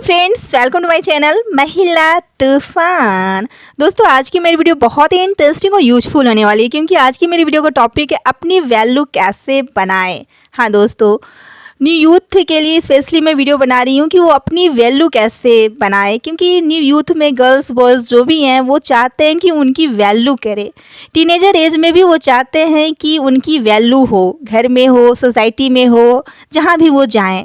Friends, welcome to my channel महिला तूफान। दोस्तों, आज की मेरी वीडियो बहुत ही इंटरेस्टिंग और यूजफुल होने वाली है, क्योंकि आज की मेरी वीडियो का टॉपिक है अपनी वैल्यू कैसे बनाएं। हाँ दोस्तों, न्यू यूथ के लिए स्पेशली मैं वीडियो बना रही हूँ कि वो अपनी वैल्यू कैसे बनाएं, क्योंकि न्यू यूथ में गर्ल्स बॉयज़ जो भी हैं वो चाहते हैं कि उनकी वैल्यू करें। टीनेजर एज में भी वो चाहते हैं कि उनकी वैल्यू हो, घर में हो, सोसाइटी में हो, जहाँ भी वो जाएं।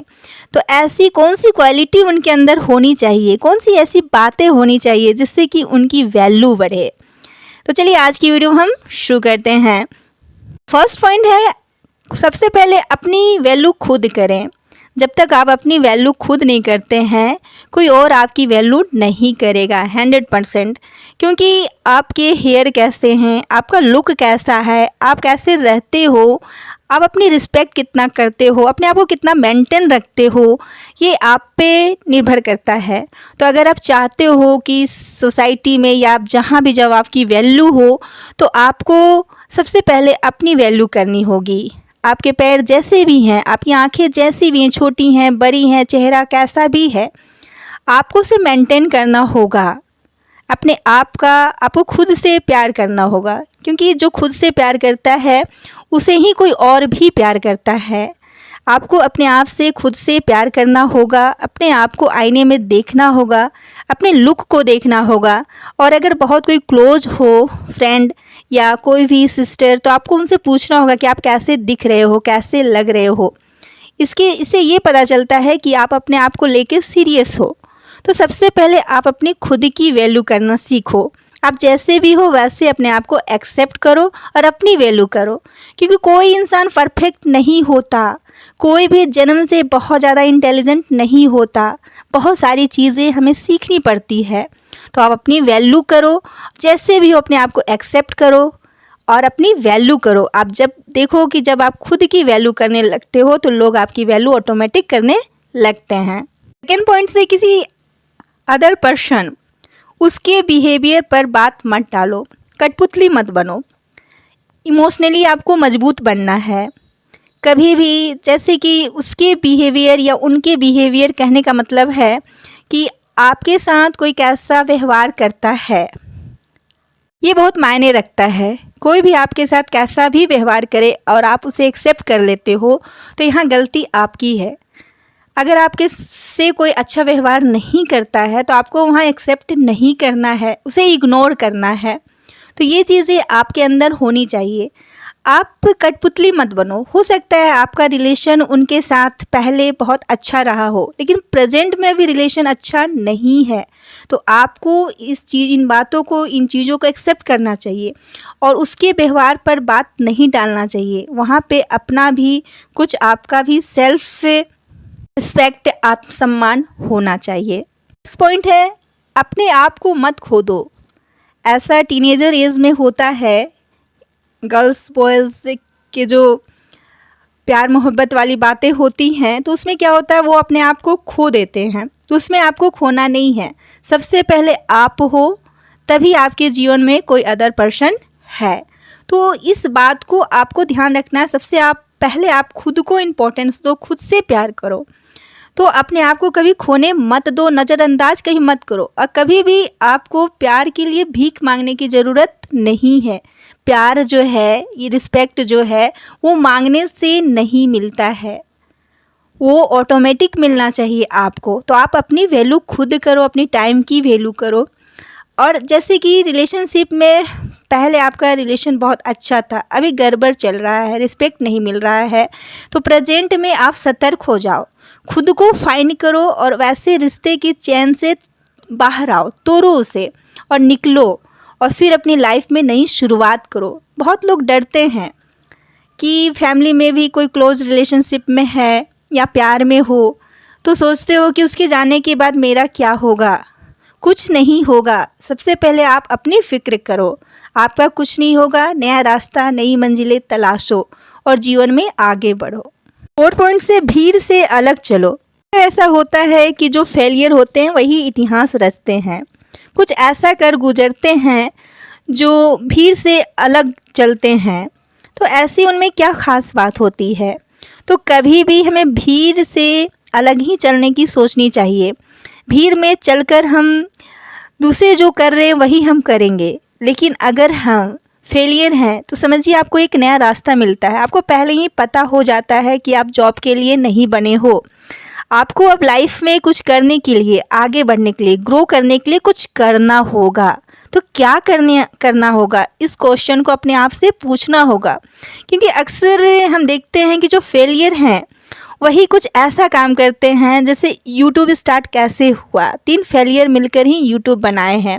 तो ऐसी कौन सी क्वालिटी उनके अंदर होनी चाहिए, कौन सी ऐसी बातें होनी चाहिए जिससे कि उनकी वैल्यू बढ़े। तो चलिए आज की वीडियो हम शुरू करते हैं। फर्स्ट पॉइंट है, सबसे पहले अपनी वैल्यू खुद करें। जब तक आप अपनी वैल्यू खुद नहीं करते हैं, कोई और आपकी वैल्यू नहीं करेगा 100%। क्योंकि आपके हेयर कैसे हैं, आपका लुक कैसा है, आप कैसे रहते हो, आप अपनी रिस्पेक्ट कितना करते हो, अपने आप को कितना मेंटेन रखते हो, ये आप पे निर्भर करता है। तो अगर आप चाहते हो कि सोसाइटी में या आप जहाँ भी जब आपकी वैल्यू हो, तो आपको सबसे पहले अपनी वैल्यू करनी होगी। आपके पैर जैसे भी हैं, आपकी आंखें जैसी भी हैं, छोटी हैं, बड़ी हैं, चेहरा कैसा भी है, आपको उसे मेंटेन करना होगा। अपने आप का आपको खुद से प्यार करना होगा, क्योंकि जो खुद से प्यार करता है उसे ही कोई और भी प्यार करता है। आपको अपने आप से खुद से प्यार करना होगा, अपने आप को आईने में देखना होगा, अपने लुक को देखना होगा। और अगर बहुत कोई क्लोज हो, फ्रेंड या कोई भी सिस्टर, तो आपको उनसे पूछना होगा कि आप कैसे दिख रहे हो, कैसे लग रहे हो। इससे ये पता चलता है कि आप अपने आप को लेके सीरियस हो। तो सबसे पहले आप अपनी खुद की वैल्यू करना सीखो। आप जैसे भी हो वैसे अपने आप को एक्सेप्ट करो और अपनी वैल्यू करो, क्योंकि कोई इंसान परफेक्ट नहीं होता, कोई भी जन्म से बहुत ज़्यादा इंटेलिजेंट नहीं होता। बहुत सारी चीज़ें हमें सीखनी पड़ती है। तो आप अपनी वैल्यू करो, जैसे भी हो अपने आप को एक्सेप्ट करो और अपनी वैल्यू करो। आप जब देखो कि जब आप खुद की वैल्यू करने लगते हो तो लोग आपकी वैल्यू ऑटोमेटिक करने लगते हैं। सेकेंड पॉइंट से, किसी अदर पर्सन उसके बिहेवियर पर बात मत डालो, कठपुतली मत बनो। इमोशनली आपको मजबूत बनना है। कभी भी जैसे कि उसके बिहेवियर या उनके बिहेवियर, कहने का मतलब है कि आपके साथ कोई कैसा व्यवहार करता है, ये बहुत मायने रखता है। कोई भी आपके साथ कैसा भी व्यवहार करे और आप उसे एक्सेप्ट कर लेते हो, तो यहाँ गलती आपकी है। अगर आपके से कोई अच्छा व्यवहार नहीं करता है तो आपको वहाँ एक्सेप्ट नहीं करना है, उसे इग्नोर करना है। तो ये चीज़ें आपके अंदर होनी चाहिए। आप कठपुतली मत बनो। हो सकता है आपका रिलेशन उनके साथ पहले बहुत अच्छा रहा हो, लेकिन प्रेजेंट में भी रिलेशन अच्छा नहीं है। तो आपको इन बातों को, इन चीज़ों को एक्सेप्ट करना चाहिए और उसके व्यवहार पर बात नहीं डालना चाहिए। वहाँ पे अपना भी कुछ, आपका भी सेल्फ रिस्पेक्ट, आत्मसम्मान होना चाहिए। नेक्स्ट पॉइंट है, अपने आप को मत खो दो। ऐसा टीनेजर एज में होता है, गर्ल्स बॉयज़ के जो प्यार मोहब्बत वाली बातें होती हैं, तो उसमें क्या होता है, वो अपने आप को खो देते हैं। तो उसमें आपको खोना नहीं है। सबसे पहले आप हो, तभी आपके जीवन में कोई अदर पर्सन है। तो इस बात को आपको ध्यान रखना है। सबसे पहले आप खुद को इम्पोर्टेंस दो, खुद से प्यार करो। तो अपने आप को कभी खोने मत दो, नज़रअंदाज कहीं मत करो। और कभी भी आपको प्यार के लिए भीख मांगने की ज़रूरत नहीं है। प्यार जो है, ये रिस्पेक्ट जो है, वो मांगने से नहीं मिलता है, वो ऑटोमेटिक मिलना चाहिए आपको। तो आप अपनी वैल्यू खुद करो, अपनी टाइम की वैल्यू करो। और जैसे कि रिलेशनशिप में पहले आपका रिलेशन बहुत अच्छा था, अभी गड़बड़ चल रहा है, रिस्पेक्ट नहीं मिल रहा है, तो प्रेजेंट में आप सतर्क हो जाओ, खुद को फाइंड करो और वैसे रिश्ते की चैन से बाहर आओ, तोड़ो उसे और निकलो और फिर अपनी लाइफ में नई शुरुआत करो। बहुत लोग डरते हैं कि फैमिली में भी कोई क्लोज रिलेशनशिप में है या प्यार में हो, तो सोचते हो कि उसके जाने के बाद मेरा क्या होगा। कुछ नहीं होगा। सबसे पहले आप अपनी फ़िक्र करो, आपका कुछ नहीं होगा। नया रास्ता, नई मंजिलें तलाशो और जीवन में आगे बढ़ो। 4 पॉइंट से, भीड़ से अलग चलो। ऐसा होता है कि जो फेलियर होते हैं वही इतिहास रचते हैं। कुछ ऐसा कर गुजरते हैं जो भीड़ से अलग चलते हैं, तो ऐसी उनमें क्या ख़ास बात होती है। तो कभी भी हमें भीड़ से अलग ही चलने की सोचनी चाहिए। भीड़ में चलकर हम दूसरे जो कर रहे हैं वही हम करेंगे, लेकिन अगर हम फेलियर हैं तो समझिए आपको एक नया रास्ता मिलता है। आपको पहले ही पता हो जाता है कि आप जॉब के लिए नहीं बने हो। आपको अब लाइफ में कुछ करने के लिए, आगे बढ़ने के लिए, ग्रो करने के लिए कुछ करना होगा। तो क्या करना होगा, इस क्वेश्चन को अपने आप से पूछना होगा। क्योंकि अक्सर हम देखते हैं कि जो फेलियर हैं वही कुछ ऐसा काम करते हैं, जैसे यूट्यूब स्टार्ट कैसे हुआ, 3 फेलियर मिलकर ही यूट्यूब बनाए हैं।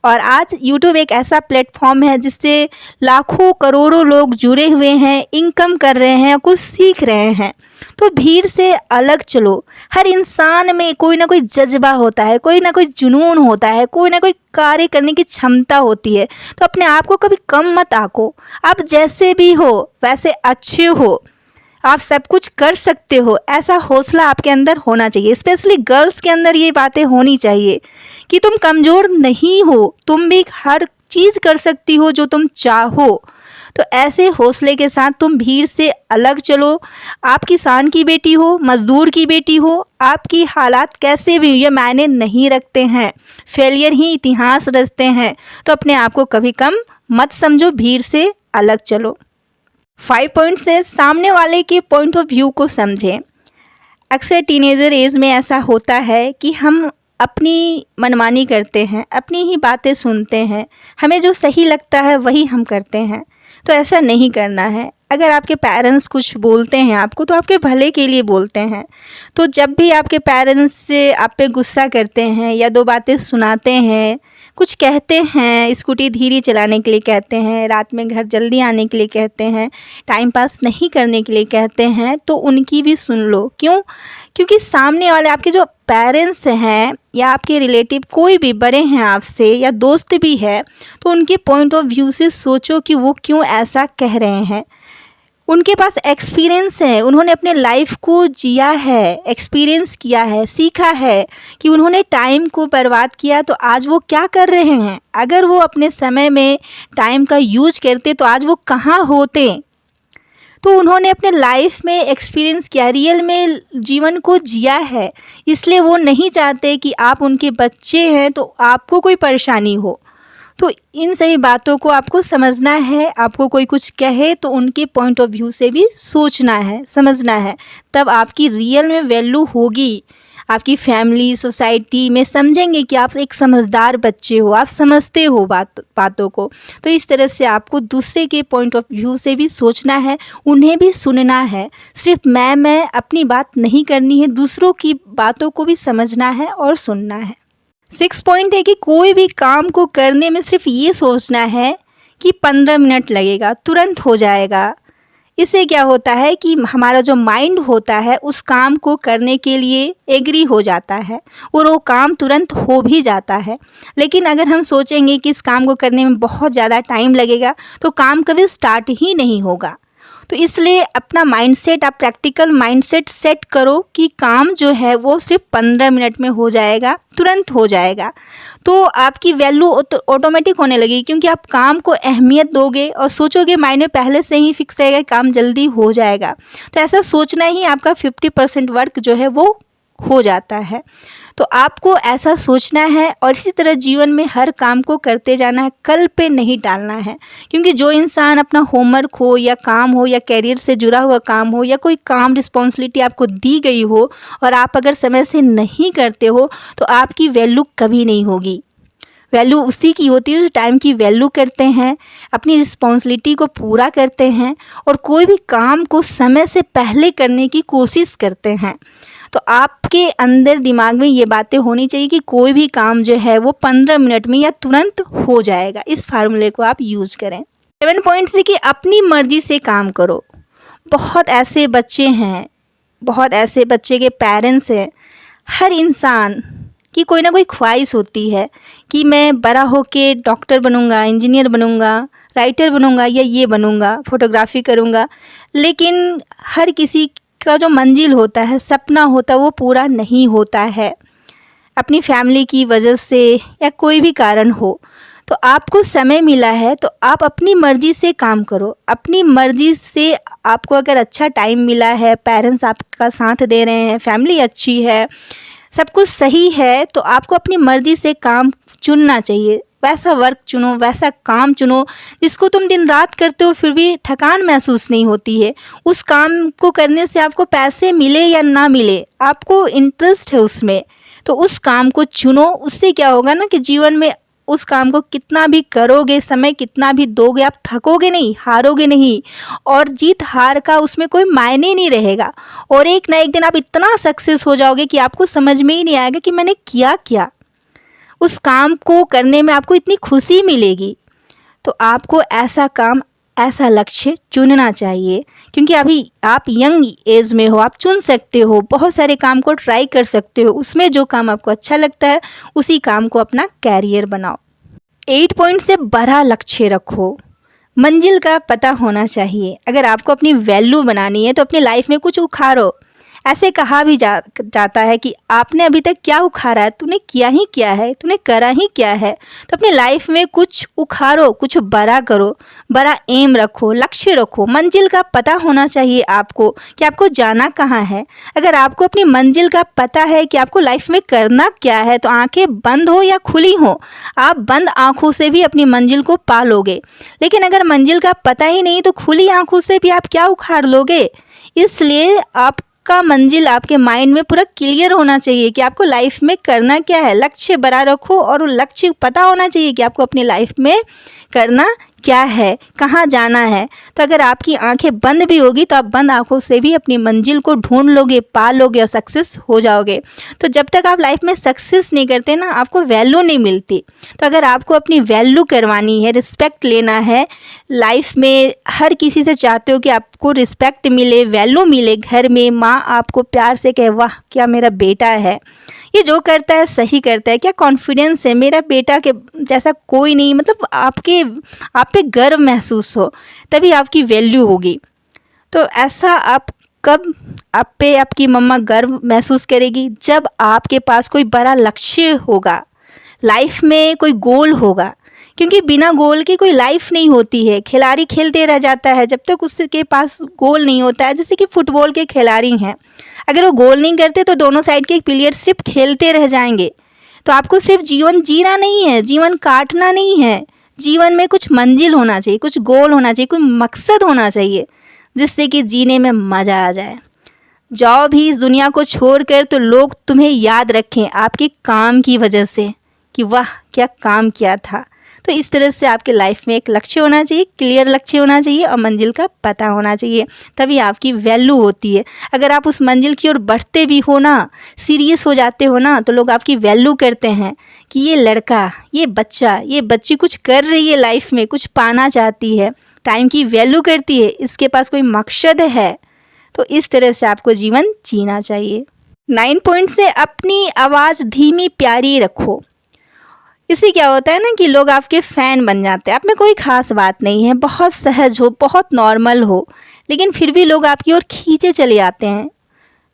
और आज यूट्यूब एक ऐसा प्लेटफॉर्म है जिससे लाखों करोड़ों लोग जुड़े हुए हैं, इनकम कर रहे हैं, कुछ सीख रहे हैं। तो भीड़ से अलग चलो। हर इंसान में कोई ना कोई जज्बा होता है, कोई ना कोई जुनून होता है, कोई ना कोई कार्य करने की क्षमता होती है। तो अपने आप को कभी कम मत आंको। आप जैसे भी हो वैसे अच्छे हो, आप सब कुछ कर सकते हो, ऐसा हौसला आपके अंदर होना चाहिए। स्पेशली गर्ल्स के अंदर ये बातें होनी चाहिए कि तुम कमज़ोर नहीं हो, तुम भी हर चीज़ कर सकती हो जो तुम चाहो। तो ऐसे हौसले के साथ तुम भीड़ से अलग चलो। आप किसान की बेटी हो, मज़दूर की बेटी हो, आपकी हालात कैसे भी ये मायने नहीं रखते हैं। फेलियर ही इतिहास रचते हैं। तो अपने आप को कभी कम मत समझो, भीड़ से अलग चलो। 5 पॉइंट से सामने वाले के पॉइंट ऑफ व्यू को समझें। अक्सर टीनेजर एज में ऐसा होता है कि हम अपनी मनमानी करते हैं, अपनी ही बातें सुनते हैं, हमें जो सही लगता है वही हम करते हैं। तो ऐसा नहीं करना है। अगर आपके पेरेंट्स कुछ बोलते हैं आपको तो आपके भले के लिए बोलते हैं। तो जब भी आपके पेरेंट्स से आप पे गुस्सा करते हैं या 2 बातें सुनाते हैं, कुछ कहते हैं, स्कूटी धीरे चलाने के लिए कहते हैं, रात में घर जल्दी आने के लिए कहते हैं, टाइम पास नहीं करने के लिए कहते हैं, तो उनकी भी सुन लो। क्यों? क्योंकि सामने वाले आपके जो पेरेंट्स हैं या आपके रिलेटिव कोई भी बड़े हैं आपसे या दोस्त भी है, तो उनके पॉइंट ऑफ व्यू से सोचो कि वो क्यों ऐसा कह रहे हैं। उनके पास एक्सपीरियंस है, उन्होंने अपने लाइफ को जिया है, एक्सपीरियंस किया है, सीखा है कि उन्होंने टाइम को बर्बाद किया तो आज वो क्या कर रहे हैं। अगर वो अपने समय में टाइम का यूज करते तो आज वो कहाँ होते। तो उन्होंने अपने लाइफ में एक्सपीरियंस किया, रियल में जीवन को जिया है, इसलिए वो नहीं चाहते कि आप उनके बच्चे हैं तो आपको कोई परेशानी हो। तो इन सभी बातों को आपको समझना है। आपको कोई कुछ कहे तो उनके पॉइंट ऑफ व्यू से भी सोचना है, समझना है, तब आपकी रियल में वैल्यू होगी। आपकी फैमिली, सोसाइटी में समझेंगे कि आप एक समझदार बच्चे हो, आप समझते हो बातों को। तो इस तरह से आपको दूसरे के पॉइंट ऑफ व्यू से भी सोचना है, उन्हें भी सुनना है। सिर्फ मैं अपनी बात नहीं करनी है, दूसरों की बातों को भी समझना है और सुनना है। 6 पॉइंट है कि कोई भी काम को करने में सिर्फ ये सोचना है कि 15 मिनट लगेगा, तुरंत हो जाएगा। इससे क्या होता है कि हमारा जो माइंड होता है उस काम को करने के लिए एग्री हो जाता है और वो काम तुरंत हो भी जाता है। लेकिन अगर हम सोचेंगे कि इस काम को करने में बहुत ज़्यादा टाइम लगेगा तो काम कभी स्टार्ट ही नहीं होगा। तो इसलिए अपना माइंडसेट, आप प्रैक्टिकल माइंडसेट सेट करो कि काम जो है वो सिर्फ 15 मिनट में हो जाएगा, तुरंत हो जाएगा। तो आपकी वैल्यू ऑटोमेटिक होने लगेगी, क्योंकि आप काम को अहमियत दोगे और सोचोगे, माइंड में पहले से ही फिक्स रहेगा काम जल्दी हो जाएगा। तो ऐसा सोचना ही आपका 50% वर्क जो है वो हो जाता है। तो आपको ऐसा सोचना है और इसी तरह जीवन में हर काम को करते जाना है, कल पे नहीं टालना है। क्योंकि जो इंसान अपना होमवर्क हो या काम हो या कैरियर से जुड़ा हुआ काम हो या कोई काम रिस्पॉन्सिबिलिटी आपको दी गई हो और आप अगर समय से नहीं करते हो तो आपकी वैल्यू कभी नहीं होगी। वैल्यू उसी की होती है जो टाइम की वैल्यू करते हैं, अपनी रिस्पॉन्सिबिलिटी को पूरा करते हैं और कोई भी काम को समय से पहले करने की कोशिश करते हैं। तो आपके अंदर दिमाग में ये बातें होनी चाहिए कि कोई भी काम जो है वो 15 मिनट में या तुरंत हो जाएगा। इस फार्मूले को आप यूज़ करें। 7 पॉइंट से कि अपनी मर्जी से काम करो। बहुत ऐसे बच्चे हैं, बहुत ऐसे बच्चे के पेरेंट्स हैं। हर इंसान की कोई ना कोई ख्वाहिश होती है कि मैं बड़ा होके डॉक्टर बनूंगा, इंजीनियर बनूंगा, राइटर बनूंगा या ये बनूंगा, फोटोग्राफी करूंगा। लेकिन हर किसी का जो मंजिल होता है, सपना होता है, वो पूरा नहीं होता है, अपनी फैमिली की वजह से या कोई भी कारण हो। तो आपको समय मिला है तो आप अपनी मर्ज़ी से काम करो। अपनी मर्ज़ी से आपको अगर अच्छा टाइम मिला है, पेरेंट्स आपका साथ दे रहे हैं, फैमिली अच्छी है, सब कुछ सही है तो आपको अपनी मर्ज़ी से काम चुनना चाहिए। वैसा वर्क चुनो, वैसा काम चुनो जिसको तुम दिन रात करते हो फिर भी थकान महसूस नहीं होती है। उस काम को करने से आपको पैसे मिले या ना मिले, आपको इंटरेस्ट है उसमें, तो उस काम को चुनो। उससे क्या होगा ना कि जीवन में उस काम को कितना भी करोगे, समय कितना भी दोगे, आप थकोगे नहीं, हारोगे नहीं, और जीत हार का उसमें कोई मायने नहीं रहेगा। और एक ना एक दिन आप इतना सक्सेस हो जाओगे कि आपको समझ में ही नहीं आएगा कि मैंने किया क्या। उस काम को करने में आपको इतनी खुशी मिलेगी। तो आपको ऐसा काम, ऐसा लक्ष्य चुनना चाहिए, क्योंकि अभी आप यंग एज में हो, आप चुन सकते हो, बहुत सारे काम को ट्राई कर सकते हो। उसमें जो काम आपको अच्छा लगता है उसी काम को अपना कैरियर बनाओ। 8 पॉइंट से बड़ा लक्ष्य रखो। मंजिल का पता होना चाहिए। अगर आपको अपनी वैल्यू बनानी है तो अपनी लाइफ में कुछ उखाड़ो। ऐसे कहा भी जाता है कि आपने अभी तक क्या उखाड़ा है, तूने किया ही क्या है, तूने करा ही क्या है। तो अपनी लाइफ में कुछ उखाड़ो, कुछ बड़ा करो, बड़ा एम रखो, लक्ष्य रखो। मंजिल का पता होना चाहिए आपको कि आपको जाना कहाँ है। अगर आपको अपनी मंजिल का पता है कि आपको लाइफ में करना क्या है, तो आंखें बंद हो या खुली हो, आप बंद आंखों से भी अपनी मंजिल को पा लोगे। लेकिन अगर मंजिल का पता ही नहीं तो खुली आंखों से भी आप क्या उखाड़ लोगे। इसलिए आपका मंजिल आपके माइंड में पूरा क्लियर होना चाहिए कि आपको लाइफ में करना क्या है। लक्ष्य बड़ा रखो और लक्ष्य पता होना चाहिए कि आपको अपनी लाइफ में करना क्या है, कहाँ जाना है। तो अगर आपकी आंखें बंद भी होगी तो आप बंद आंखों से भी अपनी मंजिल को ढूंढ लोगे, पा लोगे और सक्सेस हो जाओगे। तो जब तक आप लाइफ में सक्सेस नहीं करते ना, आपको वैल्यू नहीं मिलती। तो अगर आपको अपनी वैल्यू करवानी है, रिस्पेक्ट लेना है लाइफ में, हर किसी से चाहते हो कि आपको रिस्पेक्ट मिले, वैल्यू मिले, घर में माँ आपको प्यार से कहे वाह क्या मेरा बेटा है, ये जो करता है सही करता है, क्या कॉन्फिडेंस है, मेरा बेटा के जैसा कोई नहीं, मतलब आप पे गर्व महसूस हो, तभी आपकी वैल्यू होगी। तो ऐसा आप कब आप पे आपकी मम्मा गर्व महसूस करेगी, जब आपके पास कोई बड़ा लक्ष्य होगा, लाइफ में कोई गोल होगा। क्योंकि बिना गोल के कोई लाइफ नहीं होती है। खिलाड़ी खेलते रह जाता है जब तक उसके पास गोल नहीं होता है। जैसे कि फुटबॉल के खिलाड़ी हैं, अगर वो गोल नहीं करते तो दोनों साइड के प्लेयर सिर्फ खेलते रह जाएंगे। तो आपको सिर्फ जीवन जीना नहीं है, जीवन काटना नहीं है। जीवन में कुछ मंजिल होना चाहिए, कुछ गोल होना चाहिए, कोई मकसद होना चाहिए, जिससे कि जीने में मज़ा आ जाए। जाओ भी इस दुनिया को छोड़कर तो लोग तुम्हें याद रखें आपके काम की वजह से कि वाह क्या काम किया था। तो इस तरह से आपके लाइफ में एक लक्ष्य होना चाहिए, क्लियर लक्ष्य होना चाहिए और मंजिल का पता होना चाहिए, तभी आपकी वैल्यू होती है। अगर आप उस मंजिल की ओर बढ़ते भी हो ना, सीरियस हो जाते हो ना, तो लोग आपकी वैल्यू करते हैं कि ये लड़का, ये बच्चा, ये बच्ची कुछ कर रही है लाइफ में, कुछ पाना चाहती है, टाइम की वैल्यू करती है, इसके पास कोई मकसद है। तो इस तरह से आपको जीवन जीना चाहिए। 9 पॉइंट से अपनी आवाज़ धीमी प्यारी रखो। इससे क्या होता है ना कि लोग आपके फ़ैन बन जाते हैं। आप में कोई ख़ास बात नहीं है, बहुत सहज हो, बहुत नॉर्मल हो, लेकिन फिर भी लोग आपकी ओर खींचे चले आते हैं।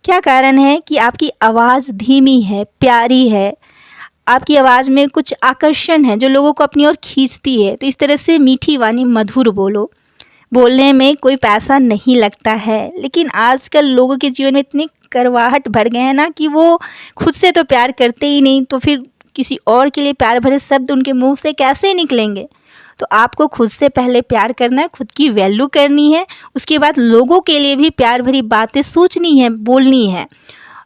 क्या कारण है कि आपकी आवाज़ धीमी है, प्यारी है, आपकी आवाज़ में कुछ आकर्षण है जो लोगों को अपनी ओर खींचती है। तो इस तरह से मीठी वाणी मधुर बोलो। बोलने में कोई पैसा नहीं लगता है, लेकिन आजकल लोगों के जीवन में इतनी करवाहट भर गए हैं ना कि वो खुद से तो प्यार करते ही नहीं, तो फिर किसी और के लिए प्यार भरे शब्द उनके मुंह से कैसे निकलेंगे। तो आपको खुद से पहले प्यार करना है, खुद की वैल्यू करनी है, उसके बाद लोगों के लिए भी प्यार भरी बातें सोचनी है, बोलनी है,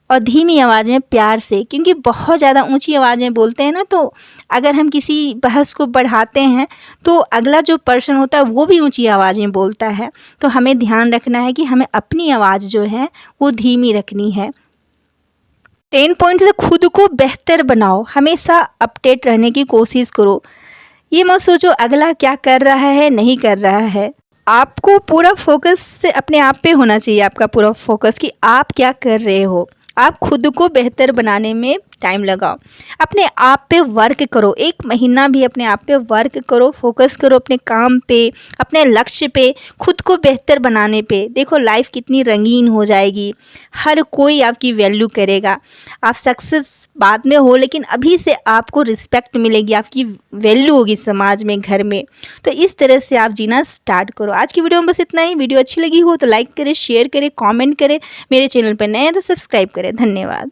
और धीमी आवाज़ में प्यार से। क्योंकि बहुत ज़्यादा ऊंची आवाज़ में बोलते हैं ना, तो अगर हम किसी बहस को बढ़ाते हैं तो अगला जो पर्सन होता है वो भी ऊंची आवाज़ में बोलता है। तो हमें ध्यान रखना है कि हमें अपनी आवाज़ जो है वो धीमी रखनी है। 10 पॉइंट से खुद को बेहतर बनाओ। हमेशा अपडेट रहने की कोशिश करो। ये मत सोचो अगला क्या कर रहा है, नहीं कर रहा है। आपको पूरा फोकस से अपने आप पे होना चाहिए, आपका पूरा फोकस कि आप क्या कर रहे हो। आप खुद को बेहतर बनाने में टाइम लगाओ, अपने आप पे वर्क करो। 1 महीना भी अपने आप पे वर्क करो, फोकस करो अपने काम पे, अपने लक्ष्य पे, खुद को बेहतर बनाने पे। देखो लाइफ कितनी रंगीन हो जाएगी, हर कोई आपकी वैल्यू करेगा। आप सक्सेस बाद में हो, लेकिन अभी से आपको रिस्पेक्ट मिलेगी, आपकी वैल्यू होगी समाज में, घर में। तो इस तरह से आप जीना स्टार्ट करो। आज की वीडियो में बस इतना ही। वीडियो अच्छी लगी हो तो लाइक करें, शेयर करें, कॉमेंट करें। मेरे चैनल पर नए हैं तो सब्सक्राइब करें। धन्यवाद।